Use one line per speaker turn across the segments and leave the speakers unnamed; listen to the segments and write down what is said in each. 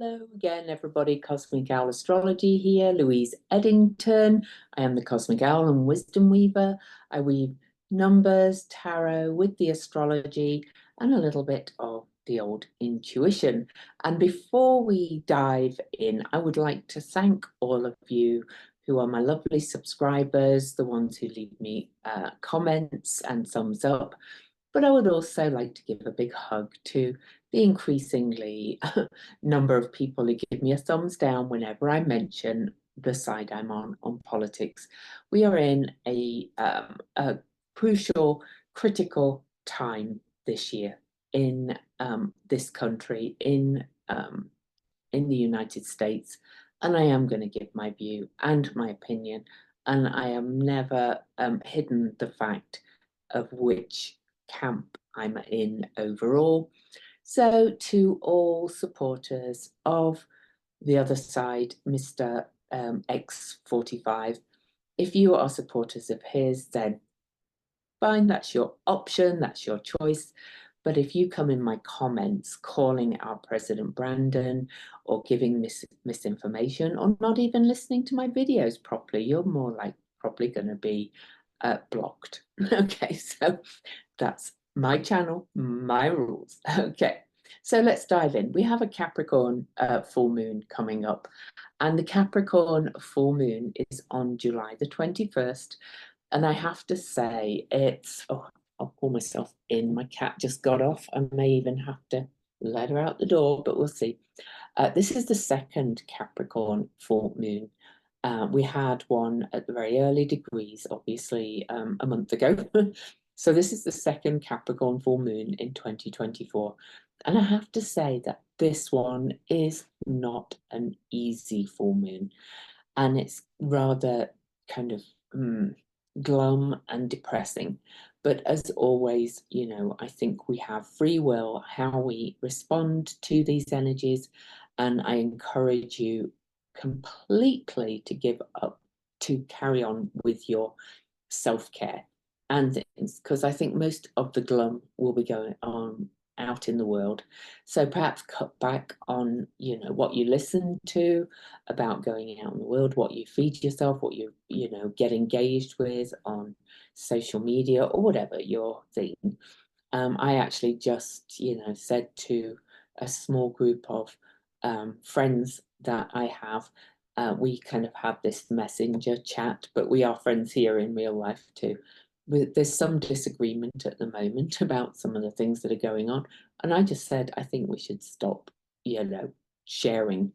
Hello again, everybody. Cosmic Owl Astrology here. Louise Eddington. I am the Cosmic Owl and Wisdom Weaver. I weave numbers, tarot with the astrology and a little bit of the old intuition. And before we dive in, I would like to thank all of you who are my lovely subscribers, the ones who leave me comments and thumbs up. But I would also like to give a big hug to the increasingly number of people who give me a thumbs down whenever I mention the side I'm on politics. We are in a crucial, critical time this year in this country, in the United States, and I am going to give my view and my opinion, and I am never hidden the fact of which camp I'm in overall. So to all supporters of the other side, Mr. X45, if you are supporters of his, then fine, that's your option, that's your choice. But if you come in my comments calling out President Brandon or giving misinformation or not even listening to my videos properly, you're more like probably going to be blocked. Okay, so that's my channel, my rules. Okay, so let's dive in. We have a Capricorn full moon coming up, and the Capricorn full moon is on July the 21st. And I have to say, it's, oh, I'll pull myself in. My cat just got off. I may even have to let her out the door, but we'll see. This is the second Capricorn full moon. We had one at the very early degrees, obviously, a month ago. So this is the second Capricorn full moon in 2024. And I have to say that this one is not an easy full moon. And it's rather kind of glum and depressing. But as always, you know, I think we have free will, how we respond to these energies. And I encourage you completely to give up, to carry on with your self-care and things, because I think most of the glum will be going on out in the world. So perhaps cut back on, you know, what you listen to about going out in the world, what you feed yourself, what you know, get engaged with on social media or whatever your thing. I actually just, you know, said to a small group of friends that I have, we kind of have this messenger chat, but we are friends here in real life too. There's some disagreement at the moment about some of the things that are going on. And I just said, I think we should stop, you know, sharing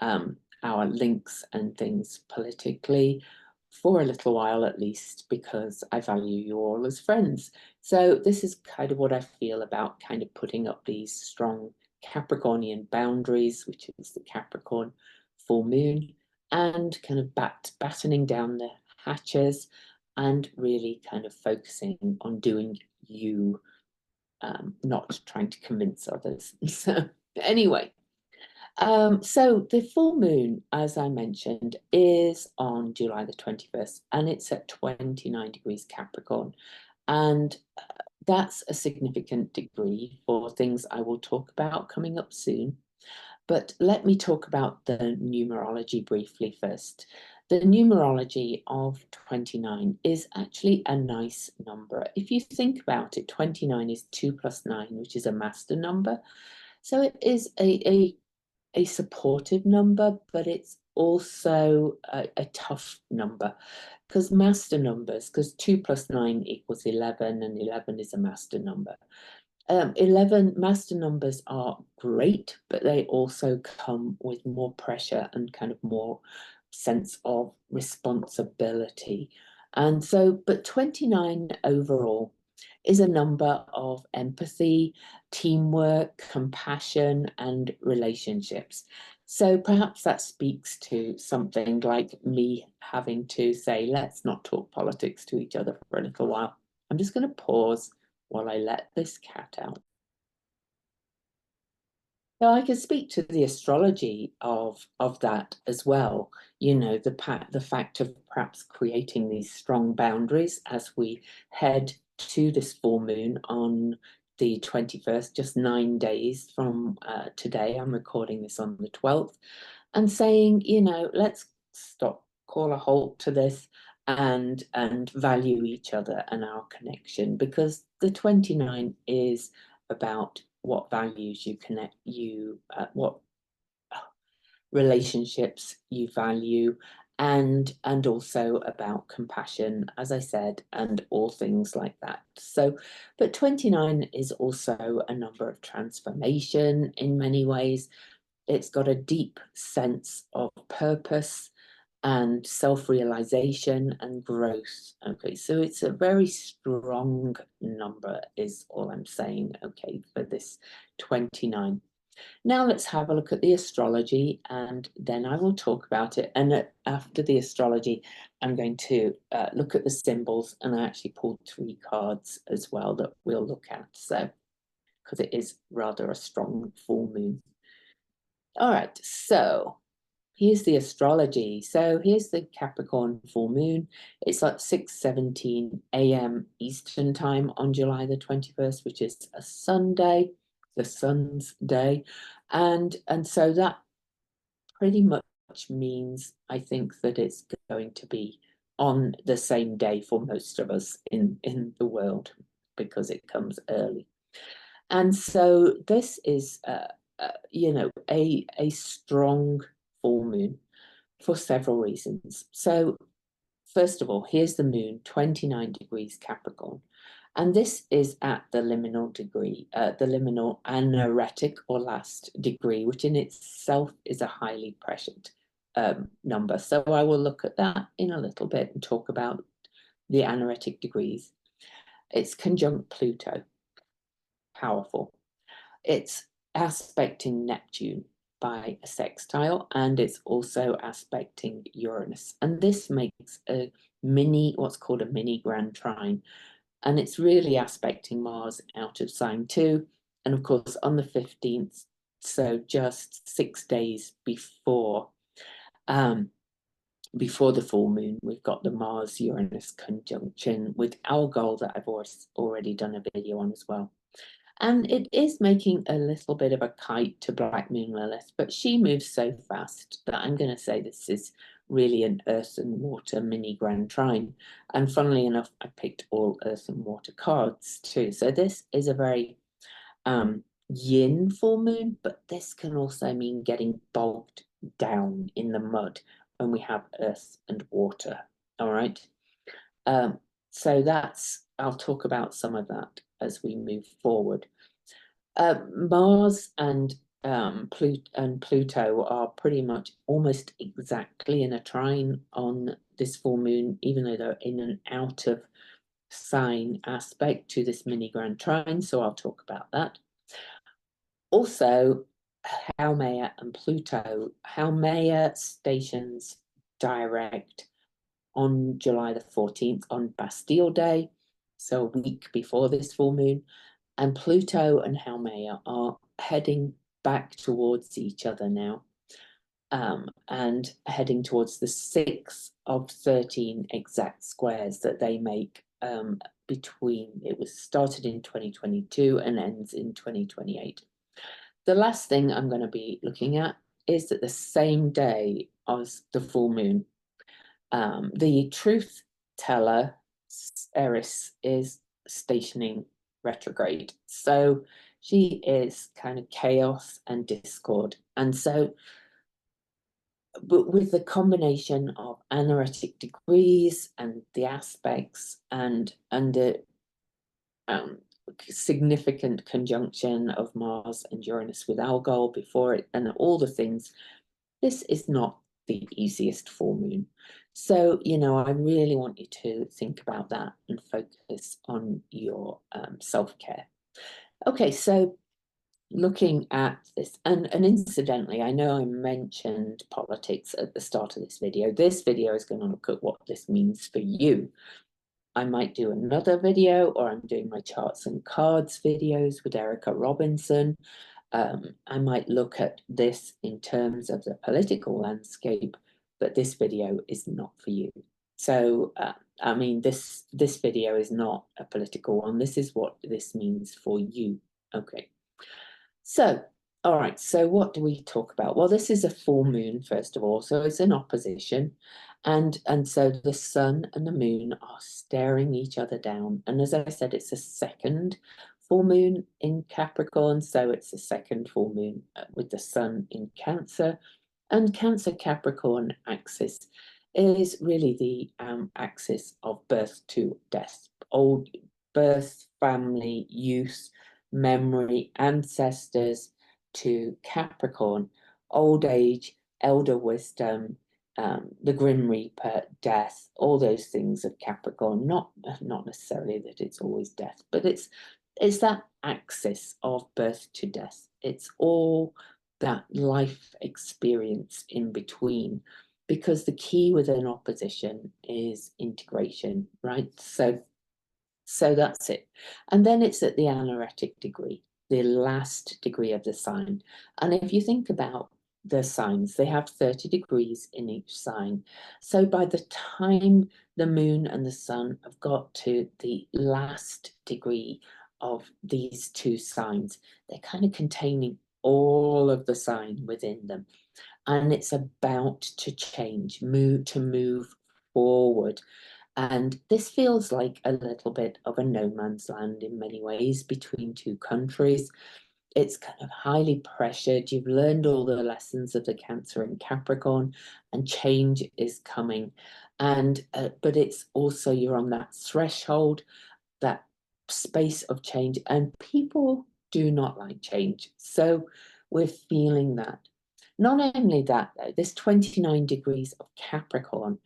our links and things politically for a little while at least, because I value you all as friends. So this is kind of what I feel about kind of putting up these strong Capricornian boundaries, which is the Capricorn full moon, and kind of battening down the hatches and really kind of focusing on doing you, not trying to convince others. So anyway, so the full moon, as I mentioned, is on July the 21st, and it's at 29 degrees Capricorn. And that's a significant degree for things I will talk about coming up soon. But let me talk about the numerology briefly first. The numerology of 29 is actually a nice number. If you think about it, 29 is 2 plus 9, which is a master number. So it is a supportive number, but it's also a tough number, because master numbers, because 2 plus 9 equals 11, and 11 is a master number. 11 master numbers are great, but they also come with more pressure and kind of more sense of responsibility. And so, but 29 overall is a number of empathy, teamwork, compassion, and relationships. So perhaps that speaks to something like me having to say, let's not talk politics to each other for a little while. I'm just going to pause while I let this cat out. So I can speak to the astrology of that as well. You know, the fact of perhaps creating these strong boundaries as we head to this full moon on the 21st, just 9 days from today. I'm recording this on the 12th, and saying, you know, let's stop, call a halt to this, and value each other and our connection, because the 29 is about what values you connect, what relationships you value, and also about compassion, as I said, and all things like that. So, but 29 is also a number of transformation in many ways. It's got a deep sense of purpose and self-realization and growth. Okay, so it's a very strong number, is all I'm saying, okay, for this 29. Now let's have a look at the astrology, and then I will talk about it. And after the astrology, I'm going to look at the symbols, and I actually pulled 3 cards as well that we'll look at. So, because it is rather a strong full moon. All right, so here's the astrology. So here's the Capricorn full moon. It's at 6:17 a.m. Eastern time on July the 21st, which is a Sunday, the sun's day. And so that pretty much means, I think, that it's going to be on the same day for most of us in the world, because it comes early. And so this is you know, a strong full moon for several reasons. So first of all, here's the moon, 29 degrees Capricorn. And this is at the liminal degree, the liminal anaretic or last degree, which in itself is a highly pressured number. So I will look at that in a little bit and talk about the anaretic degrees. It's conjunct Pluto, powerful. It's aspecting Neptune by a sextile, and it's also aspecting Uranus. And this makes a what's called a mini grand trine. And it's really aspecting Mars out of sign 2. And of course, on the 15th, so just 6 days before the full moon, we've got the Mars-Uranus conjunction with Algol that I've already done a video on as well. And it is making a little bit of a kite to Black Moon Lilith, but she moves so fast that I'm going to say this is really an earth and water mini grand trine. And funnily enough, I picked all earth and water cards too. So this is a very yin full moon, but this can also mean getting bogged down in the mud when we have earth and water. All right. So I'll talk about some of that as we move forward. Mars and Pluto are pretty much almost exactly in a trine on this full moon, even though they're in an out of sign aspect to this mini grand trine. So I'll talk about that. Also, Haumea and Pluto. Haumea stations direct on July the 14th on Bastille Day, so a week before this full moon. And Pluto and Haumea are heading back towards each other now, and heading towards the 6th of 13 exact squares that they make between, it was started in 2022 and ends in 2028. The last thing I'm going to be looking at is that the same day as the full moon, the truth teller, Eris, is stationing retrograde. So she is kind of chaos and discord. And so, but with the combination of anaretic degrees and the aspects and the significant conjunction of Mars and Uranus with Algol before it, and all the things, this is not the easiest full moon. So, you know, I really want you to think about that and focus on your self-care. Okay, so looking at this, and incidentally, I know I mentioned politics at the start of this video. This video is going to look at what this means for you. I might do another video, or I'm doing my charts and cards videos with Erica Robinson. I might look at this in terms of the political landscape, but this video is not for you. So I mean, this video is not a political one. This is what this means for you. Okay. So, all right. So what do we talk about? Well, this is a full moon, first of all. So it's an opposition. And so the sun and the moon are staring each other down. And as I said, it's a second full moon in Capricorn. So it's a second full moon with the sun in Cancer. And Cancer Capricorn axis is really the axis of birth to death, old birth, family, youth, memory, ancestors to Capricorn, old age, elder wisdom, the Grim Reaper, death, all those things of Capricorn. Not necessarily that it's always death, but it's that axis of birth to death. It's all that life experience in between, because the key with an opposition is integration, right? So that's it. And then it's at the anaretic degree, the last degree of the sign. And if you think about the signs, they have 30 degrees in each sign. So by the time the moon and the sun have got to the last degree of these two signs, they're kind of containing all of the sign within them. And it's about to change, move forward. And this feels like a little bit of a no man's land in many ways between two countries. It's kind of highly pressured. You've learned all the lessons of the Cancer and Capricorn, and change is coming. And but it's also, you're on that threshold, that space of change, and people do not like change. So we're feeling that. Not only that, though, this 29 degrees of Capricorn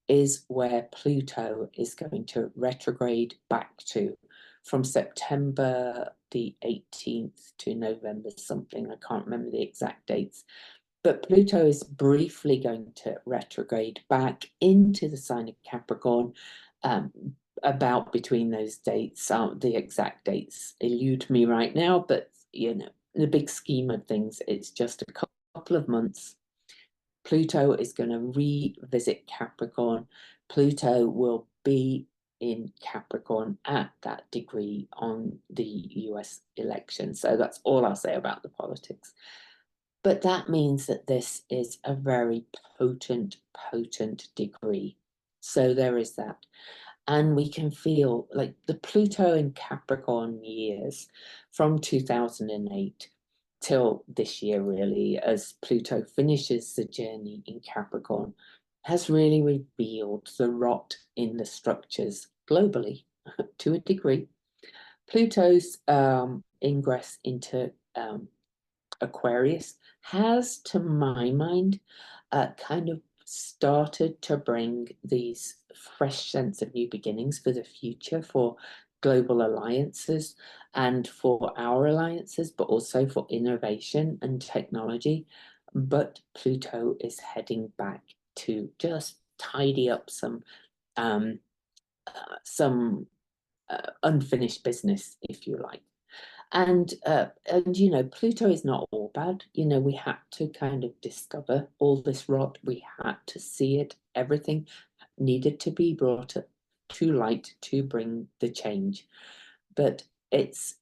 is where Pluto is going to retrograde back to from September the 18th to November something. I can't remember the exact dates. But Pluto is briefly going to retrograde back into the sign of Capricorn about between those dates. The exact dates elude me right now, but you know, in the big scheme of things, it's just a couple of months. Pluto is going to revisit Capricorn. Pluto will be in Capricorn at that degree on the US election. So that's all I'll say about the politics. But that means that this is a very potent degree. So there is that. And we can feel like the Pluto in Capricorn years from 2008 till this year, really, as Pluto finishes the journey in Capricorn, has really revealed the rot in the structures globally to a degree. Pluto's ingress into Aquarius has, to my mind, kind of started to bring these fresh sense of new beginnings for the future, for global alliances and for our alliances, but also for innovation and technology. But Pluto is heading back to just tidy up some unfinished business, if you like. And you know, Pluto is not all bad. You know, we had to kind of discover all this rot. We had to see it. Everything needed to be brought to light to bring the change. But it's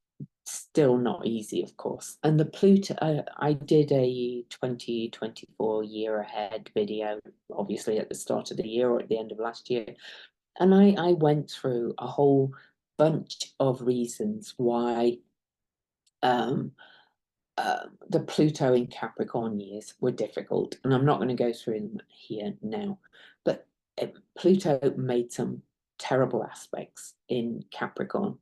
still not easy, of course. And the Pluto, I did a 2024 year ahead video, obviously at the start of the year or at the end of last year. And I went through a whole bunch of reasons why the Pluto in Capricorn years were difficult, and I'm not going to go through them here now, but Pluto made some terrible aspects in Capricorn,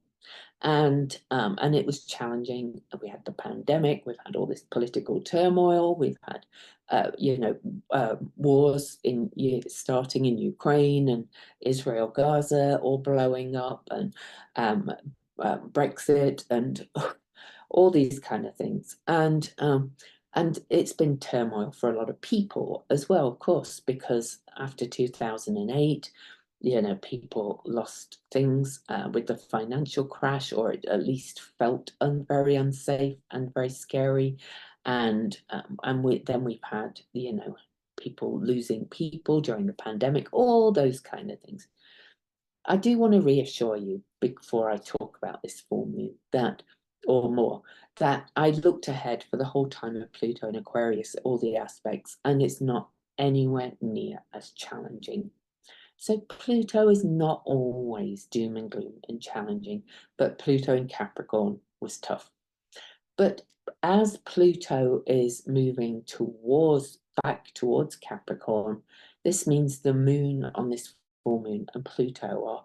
and it was challenging. We had the pandemic, we've had all this political turmoil, we've had you know, wars starting in Ukraine and Israel, Gaza, all blowing up, and Brexit, and all these kind of things. And it's been turmoil for a lot of people as well, of course, because after 2008, you know, people lost things with the financial crash, or it at least felt very unsafe and very scary. And then we've had, you know, people losing people during the pandemic, all those kind of things. I do want to reassure you before I talk about this full moon that, or more, that I looked ahead for the whole time of Pluto and Aquarius, all the aspects, and it's not anywhere near as challenging. So Pluto is not always doom and gloom and challenging, but Pluto in Capricorn was tough. But as Pluto is moving back towards Capricorn, this means the moon on this full moon and Pluto are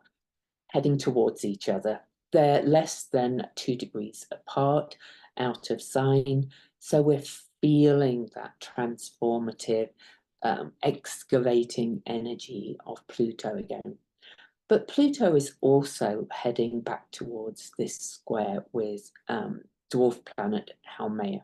heading towards each other. They're less than 2 degrees apart, out of sign. So we're feeling that transformative, excavating energy of Pluto again. But Pluto is also heading back towards this square with dwarf planet Haumea.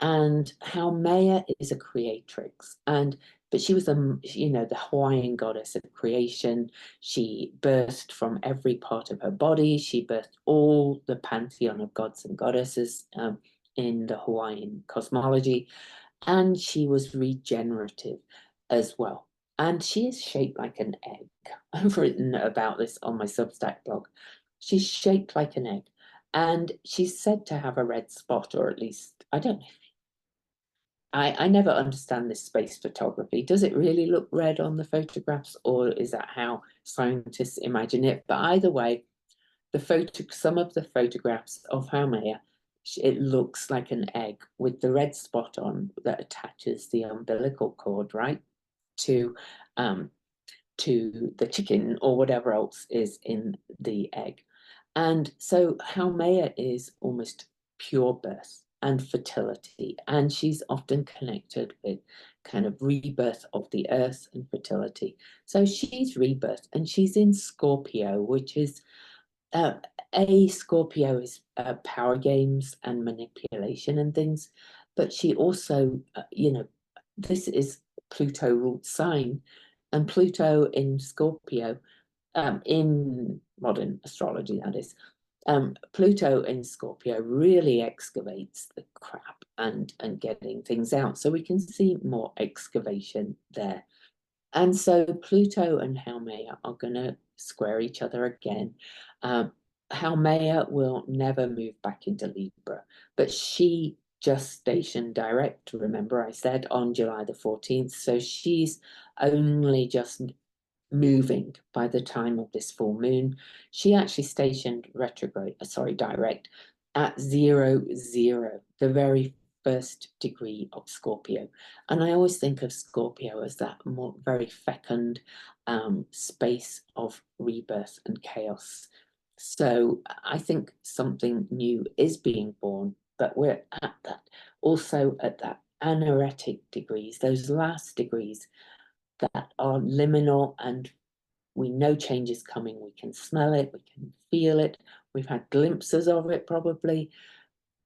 And Haumea is a creatrix, but she was the Hawaiian goddess of creation. She birthed from every part of her body. She birthed all the pantheon of gods and goddesses in the Hawaiian cosmology, and she was regenerative as well. And she is shaped like an egg. I've written about this on my Substack blog. She's shaped like an egg, and she's said to have a red spot, or at least, I don't know. I never understand this space photography. Does it really look red on the photographs, or is that how scientists imagine it? But either way, some of the photographs of Haumea, it looks like an egg with the red spot on that attaches the umbilical cord, right, to the chicken or whatever else is in the egg. And so Haumea is almost pure birth and fertility, and she's often connected with kind of rebirth of the earth and fertility. So she's rebirth, and she's in Scorpio, which is Scorpio is power games and manipulation and things, but she also, this is Pluto ruled sign, and Pluto in Scorpio, in modern astrology, that is, Pluto in Scorpio really excavates the crap and getting things out. So we can see more excavation there. And so Pluto and Haumea are going to square each other again. Haumea will never move back into Libra, but she just stationed direct, remember I said, on July the 14th. So she's only just moving by the time of this full moon. She actually stationed direct at 0, the very first degree of Scorpio. And I always think of Scorpio as that more very fecund space of rebirth and chaos. So I think something new is being born, but we're at that, also at that anaretic degrees, those last degrees that are liminal, and we know change is coming. We can smell it, we can feel it. We've had glimpses of it probably,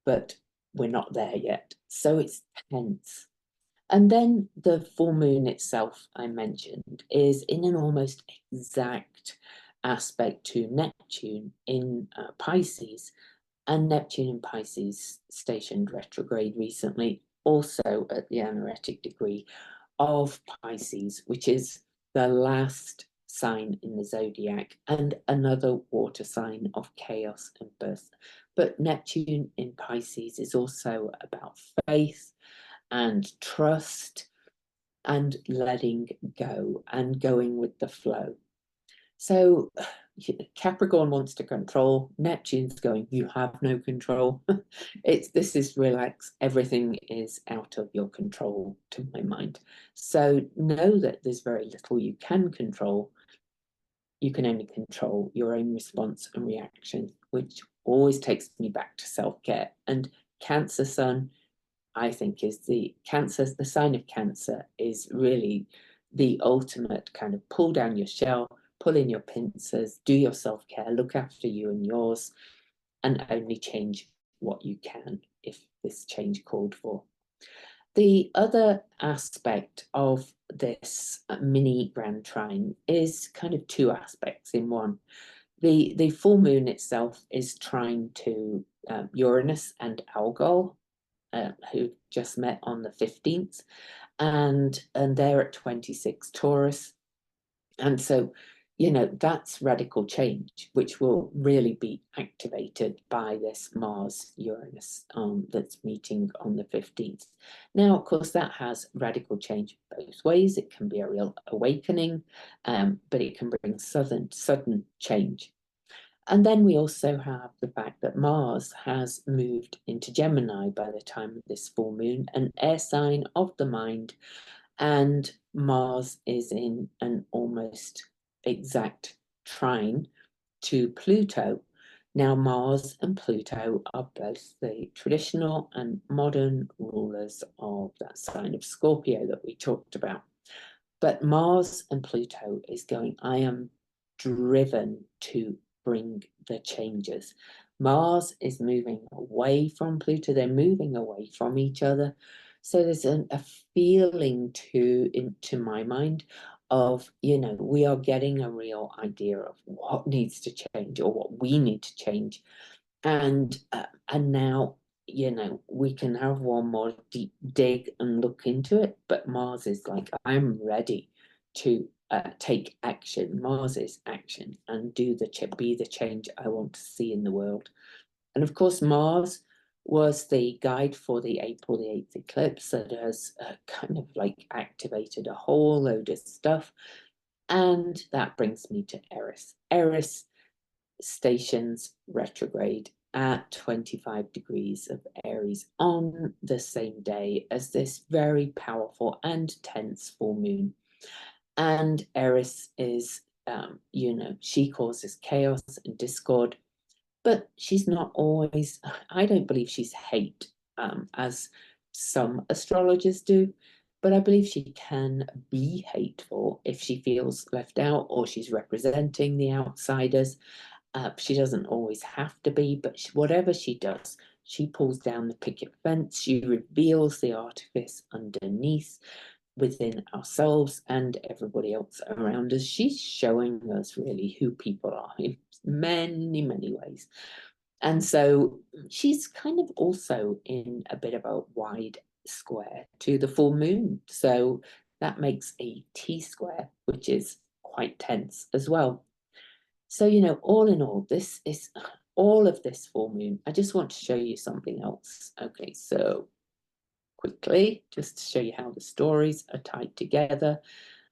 but we're not there yet. So it's tense. And then the full moon itself, I mentioned, is in an almost exact aspect to Neptune in Pisces. And Neptune in Pisces stationed retrograde recently, also at the anaretic degree of Pisces, which is the last sign in the zodiac and another water sign of chaos and birth. But Neptune in Pisces is also about faith and trust and letting go and going with the flow. So Capricorn wants to control. Neptune's going, you have no control. This is relax. Everything is out of your control, to my mind. So know that there's very little you can control. You can only control your own response and reaction, which always takes me back to self-care. And Cancer Sun, I think, is the sign of Cancer is really the ultimate kind of pull down your shell, pull in your pincers, do your self-care, look after you and yours, and only change what you can if this change called for. The other aspect of this mini grand trine is kind of two aspects in one. The full moon itself is trying to Uranus and Algol, who just met on the 15th, and they're at 26 Taurus. And so you know, that's radical change, which will really be activated by this Mars-Uranus that's meeting on the 15th. Now, of course, that has radical change both ways. It can be a real awakening, but it can bring sudden change. And then we also have the fact that Mars has moved into Gemini by the time of this full moon, an air sign of the mind, and Mars is in an almost exact trine to Pluto. Now, Mars and Pluto are both the traditional and modern rulers of that sign of Scorpio that we talked about. But Mars and Pluto is going, I am driven to bring the changes. Mars is moving away from Pluto, they're moving away from each other. So there's a feeling into my mind of, you know, we are getting a real idea of what needs to change or what we need to change. And now, you know, we can have one more deep dig and look into it, but Mars is like, I'm ready to take action. Mars is action and be the change I want to see in the world. And of course, Mars was the guide for the April the 8th eclipse that has kind of like activated a whole load of stuff. And that brings me to Eris. Eris stations retrograde at 25 degrees of Aries on the same day as this very powerful and tense full moon. And Eris is, you know, she causes chaos and discord, but she's not always, I don't believe she's hate, as some astrologers do, but I believe she can be hateful if she feels left out or she's representing the outsiders. She doesn't always have to be, but whatever she does, she pulls down the picket fence, she reveals the artifice underneath within ourselves and everybody else around us. She's showing us really who people are in many ways. And so she's kind of also in a bit of a wide square to the full moon. So that makes a T-square, which is quite tense as well. So, you know, all in all, this is all of this full moon. I just want to show you something else. Okay, so quickly, just to show you how the stories are tied together.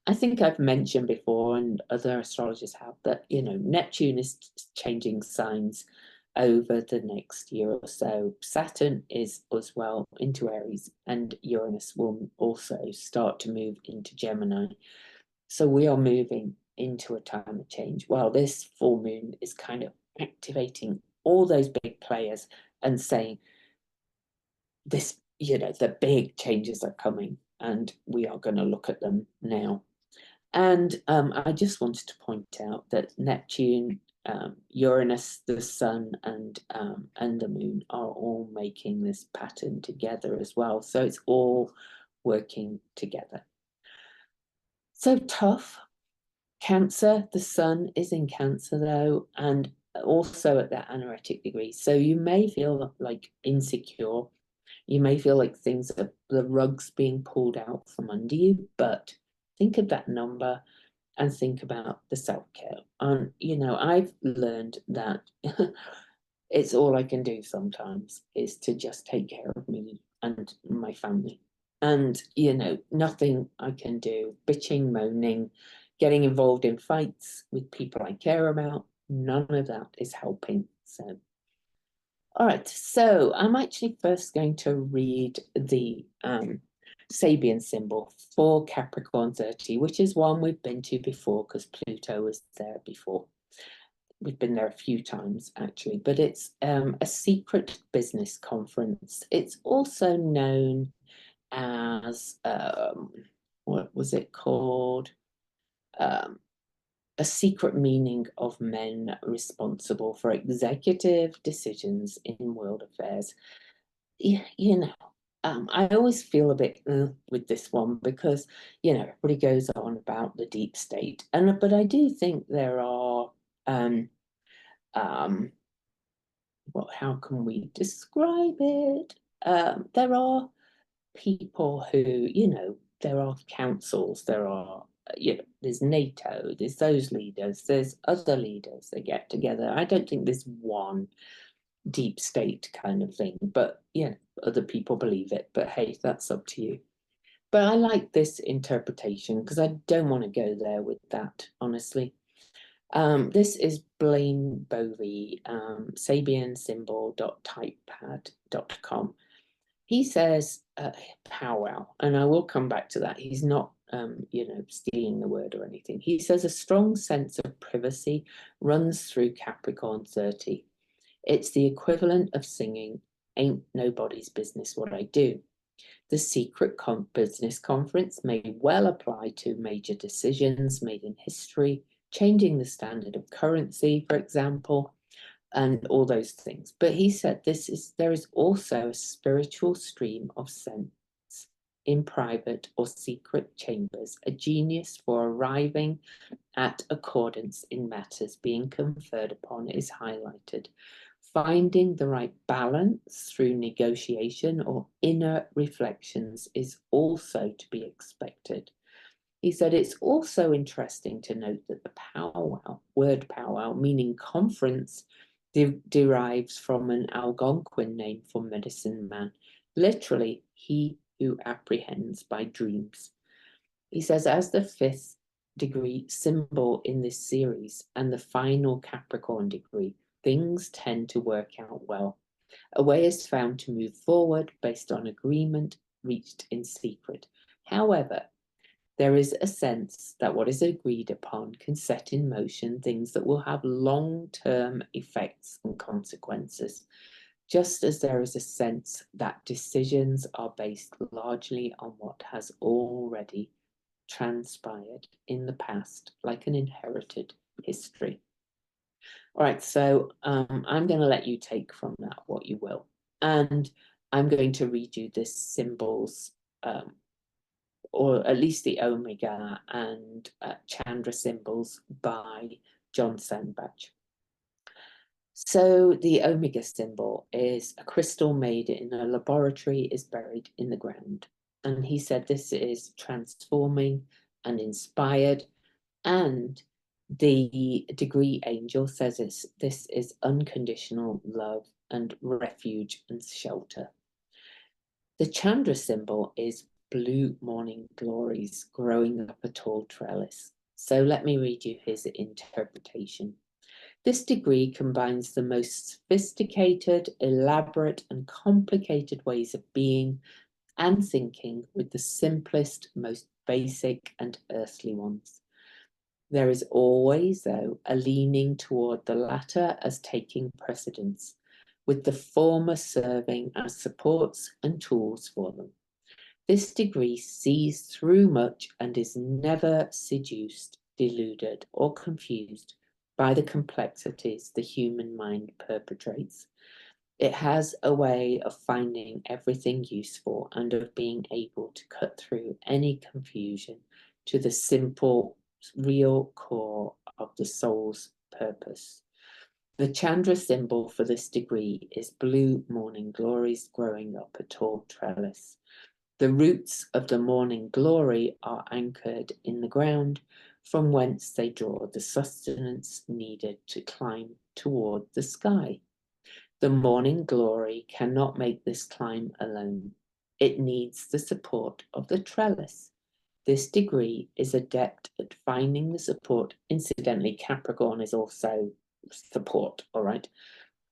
I think I've mentioned before, and other astrologers have, that, you know, Neptune is changing signs over the next year or so. Saturn is as well into Aries, and Uranus will also start to move into Gemini. So we are moving into a time of change. Well, this full moon is kind of activating all those big players and saying, this, you know, the big changes are coming and we are going to look at them now. And I just wanted to point out that Neptune, Uranus, the Sun, and the Moon are all making this pattern together as well. So it's all working together. So tough. Cancer, the Sun is in Cancer though, and also at that anoretic degree. So you may feel like insecure. You may feel like things are, the rug's being pulled out from under you, but think of that number and think about the self-care. And, you know, I've learned that it's all I can do sometimes is to just take care of me and my family. And, you know, nothing I can do, bitching, moaning, getting involved in fights with people I care about, none of that is helping. So, all right, so I'm actually first going to read the Sabian symbol for Capricorn 30, which is one we've been to before because Pluto was there before. We've been there a few times actually, but it's a secret business conference. It's also known as, what was it called? A secret meaning of men responsible for executive decisions in world affairs. You know, I always feel a bit with this one because, you know, everybody goes on about the deep state, but I do think there are, how can we describe it? There are people who, you know, there are councils, there are there's NATO, there's those leaders, there's other leaders that get together. I don't think there's one deep state kind of thing, but yeah, other people believe it. But hey, that's up to you. But I like this interpretation because I don't want to go there with that, honestly. This is Blaine Bovey, sabiansymbol.typepad.com. He says powwow, and I will come back to that. He's not, stealing the word or anything. He says a strong sense of privacy runs through Capricorn 30. It's the equivalent of singing, "Ain't nobody's business what I do." The secret business conference may well apply to major decisions made in history, changing the standard of currency, for example, and all those things. But he said there is also a spiritual stream of sense in private or secret chambers, a genius for arriving at accordance in matters being conferred upon is highlighted. Finding the right balance through negotiation or inner reflections is also to be expected. He said it's also interesting to note that the powwow, word powwow, meaning conference, derives from an Algonquin name for medicine man, literally he who apprehends by dreams. He says, as the 5th degree symbol in this series and the final Capricorn degree, things tend to work out well. A way is found to move forward based on agreement reached in secret. However, there is a sense that what is agreed upon can set in motion things that will have long-term effects and consequences, just as there is a sense that decisions are based largely on what has already transpired in the past, like an inherited history. All right, so I'm going to let you take from that what you will. And I'm going to read you the symbols, or at least the Omega and Chandra symbols by John Sandbach. So the Omega symbol is a crystal made in a laboratory, is buried in the ground. And he said this is transforming and inspired, and the degree angel says this is unconditional love and refuge and shelter. The Chandra symbol is blue morning glories growing up a tall trellis. So let me read you his interpretation. This degree combines the most sophisticated, elaborate, and complicated ways of being and thinking with the simplest, most basic and earthly ones. There is always, though, a leaning toward the latter as taking precedence, with the former serving as supports and tools for them. This degree sees through much and is never seduced, deluded, or confused by the complexities the human mind perpetrates. It has a way of finding everything useful and of being able to cut through any confusion to the simple, real core of the soul's purpose. The Chandra symbol for this degree is blue morning glories growing up a tall trellis. The roots of the morning glory are anchored in the ground, from whence they draw the sustenance needed to climb toward the sky. The morning glory cannot make this climb alone. It needs the support of the trellis. This degree is adept at finding the support. Incidentally, Capricorn is also support, all right?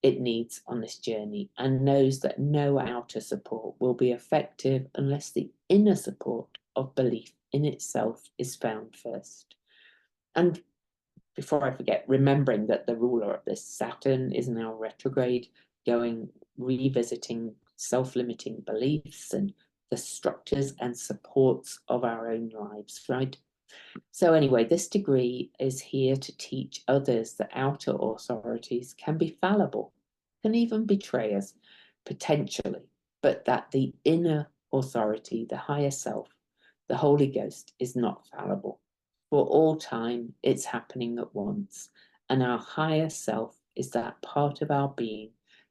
It needs on this journey, and knows that no outer support will be effective unless the inner support of belief in itself is found first. And before I forget, remembering that the ruler of this, Saturn, is now retrograde, revisiting self-limiting beliefs and the structures and supports of our own lives, right? So anyway, this degree is here to teach others that outer authorities can be fallible, can even betray us, potentially, but that the inner authority, the higher self, the Holy Ghost, is not fallible. For all time, it's happening at once, and our higher self is that part of our being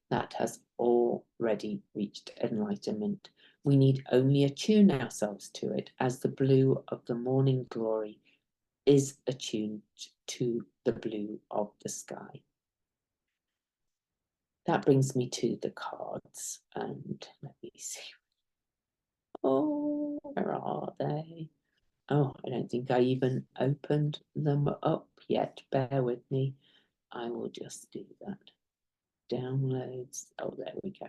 that has already reached enlightenment. We need only attune ourselves to it as the blue of the morning glory is attuned to the blue of the sky. That brings me to the cards, and let me see. Oh, where are they? Oh, I don't think I even opened them up yet. Bear with me. I will just do that. Downloads. Oh, there we go.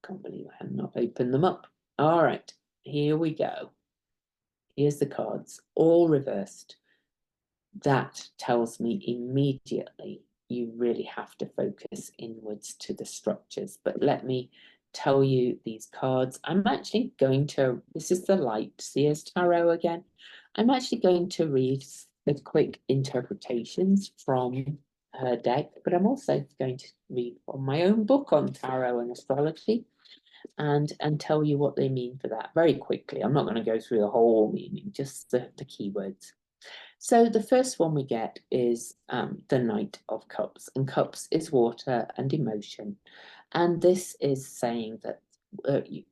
Can't believe I have not opened them up. All right, here we go. Here's the cards, all reversed. That tells me immediately you really have to focus inwards to the structures. But let me tell you these cards. I'm actually going to, this is the Light Seers Tarot again. I'm actually going to read the quick interpretations from her deck, but I'm also going to read from my own book on tarot and astrology and tell you what they mean for that very quickly. I'm not going to go through the whole meaning, just the keywords. So the first one we get is the Knight of Cups, and cups is water and emotion. And this is saying that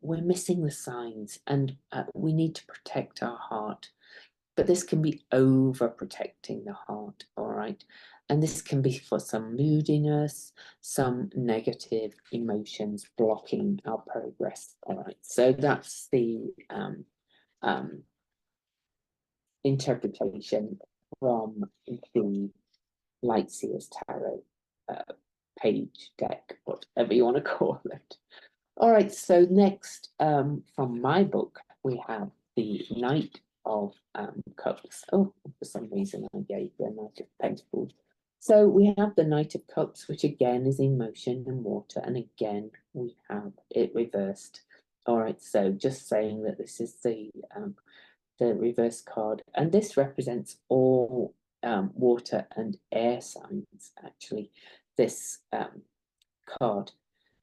we're missing the signs and we need to protect our heart. But this can be overprotecting the heart, all right? And this can be for some moodiness, some negative emotions blocking our progress, all right? So that's the interpretation from the Light Seers Tarot page deck, whatever you want to call it. All right, so next from my book, we have the Knight of Cups. Oh, for some reason I gave the Knight of Pentacles. So we have the Knight of Cups, which again is emotion and water, and again we have it reversed. All right, so just saying that this is the reverse card, and this represents all water and air signs, actually, this card.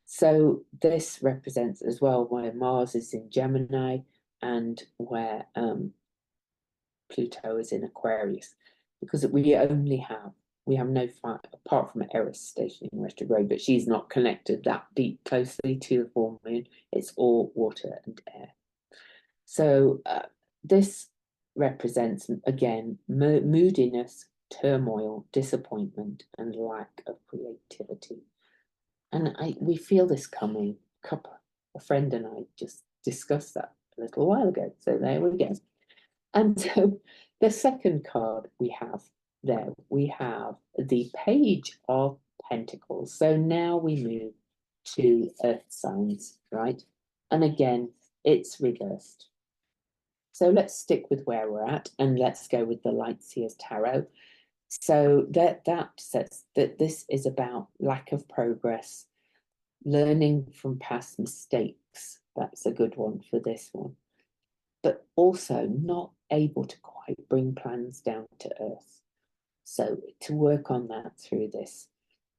So this represents as well where Mars is in Gemini and where Pluto is in Aquarius, because we have no fire apart from Eris stationing retrograde, but she's not connected that deep closely to the full moon. It's all water and air. So this represents, again, moodiness, turmoil, disappointment, and lack of creativity. And we feel this coming. A friend and I just discussed that a little while ago. So there we go. And so the second card we have there, we have the Page of Pentacles. So now we move to Earth signs, right? And again, it's reversed. So let's stick with where we're at and let's go with the Light Seers Tarot. So that says that this is about lack of progress, learning from past mistakes. That's a good one for this one. But also not able to quite bring plans down to earth. So to work on that through this.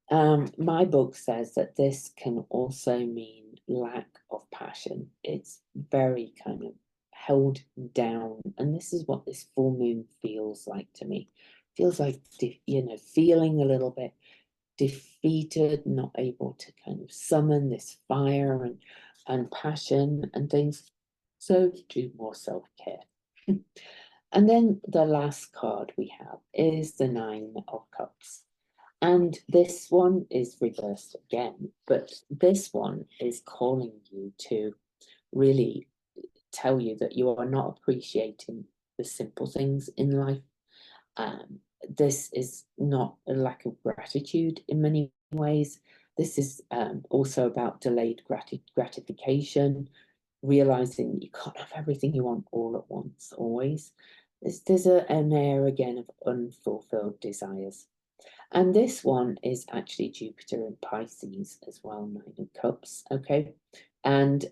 My book says that this can also mean lack of passion. It's very kind of held down, and this is what this full moon feels like to me. Feels like, you know, feeling a little bit defeated, not able to kind of summon this fire and passion and things. So do more self-care. And then the last card we have is the Nine of Cups. And this one is reversed again, but this one is calling you to really tell you that you are not appreciating the simple things in life. This is not a lack of gratitude in many ways. This is also about delayed gratification, realizing you can't have everything you want all at once, always. There's an air again of unfulfilled desires. And this one is actually Jupiter in Pisces as well, Nine of Cups, okay? And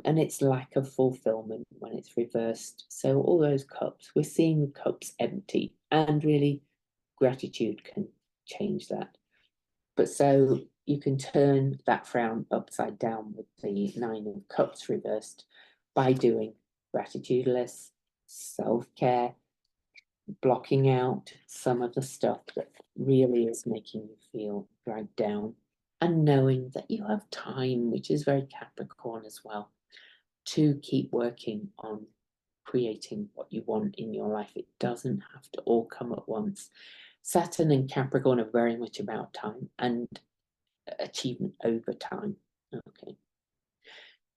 it's lack of fulfillment when it's reversed. So all those cups, we're seeing the cups empty, and really gratitude can change that. But so you can turn that frown upside down with the Nine of Cups reversed by doing gratitude lists, self-care, blocking out some of the stuff that really is making you feel dragged down, and knowing that you have time, which is very Capricorn as well, to keep working on creating what you want in your life. It doesn't have to all come at once. Saturn and Capricorn are very much about time and achievement over time. Okay.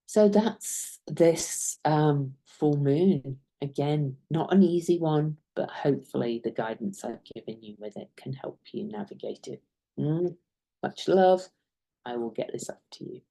So that's this full moon. Again, not an easy one, but hopefully the guidance I've given you with it can help you navigate it. Much love. I will get this up to you.